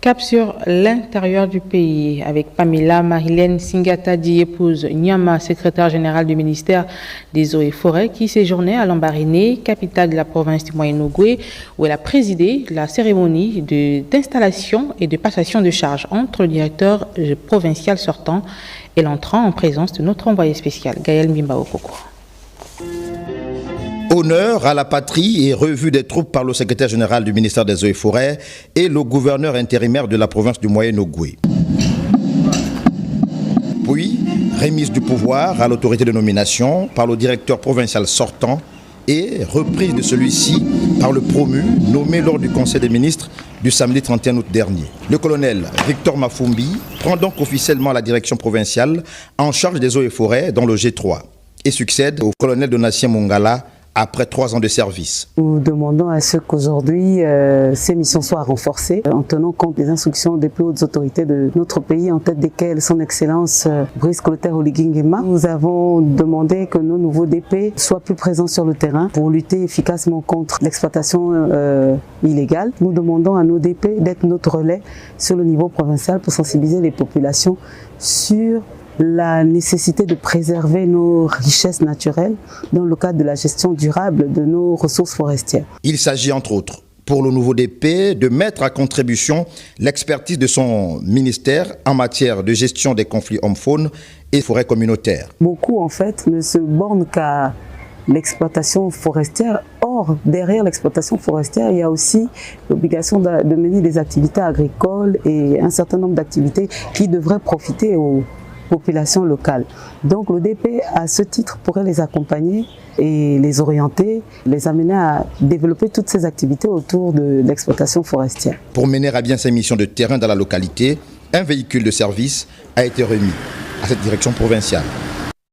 Cap sur l'intérieur du pays avec Pamela Marilène Singatadi, épouse Nyama, secrétaire générale du ministère des Eaux et Forêts, qui séjournait à Lambaréné, capitale de la province du Moyen-Ogooué, où elle a présidé la cérémonie d'installation et de passation de charges entre le directeur provincial sortant et l'entrant en présence de notre envoyé spécial, Gaël Mbimba Okoko. Honneur à la patrie et revue des troupes par le secrétaire général du ministère des Eaux et Forêts et le gouverneur intérimaire de la province du Moyen-Ogooué. Puis, remise du pouvoir à l'autorité de nomination par le directeur provincial sortant et reprise de celui-ci par le promu nommé lors du Conseil des ministres du samedi 31 août dernier. Le colonel Victor Mafumbi prend donc officiellement la direction provinciale en charge des Eaux et Forêts dans le G3 et succède au colonel Donatien Mongala après 3 ans de service. Nous demandons à ce qu'aujourd'hui ces missions soient renforcées en tenant compte des instructions des plus hautes autorités de notre pays, en tête desquelles son Excellence Brice Clotaire Oligui Nguema. Nous avons demandé que nos nouveaux DP soient plus présents sur le terrain pour lutter efficacement contre l'exploitation illégale. Nous demandons à nos DP d'être notre relais sur le niveau provincial pour sensibiliser les populations sur la nécessité de préserver nos richesses naturelles dans le cadre de la gestion durable de nos ressources forestières. Il s'agit entre autres pour le nouveau DP de mettre à contribution l'expertise de son ministère en matière de gestion des conflits hommes-faune et forêts communautaires. Beaucoup en fait ne se bornent qu'à l'exploitation forestière. Or, derrière l'exploitation forestière, il y a aussi l'obligation de mener des activités agricoles et un certain nombre d'activités qui devraient profiter aux population locale. Donc le DP, à ce titre, pourrait les accompagner et les orienter, les amener à développer toutes ces activités autour de l'exploitation forestière. Pour mener à bien ces missions de terrain dans la localité, un véhicule de service a été remis à cette direction provinciale.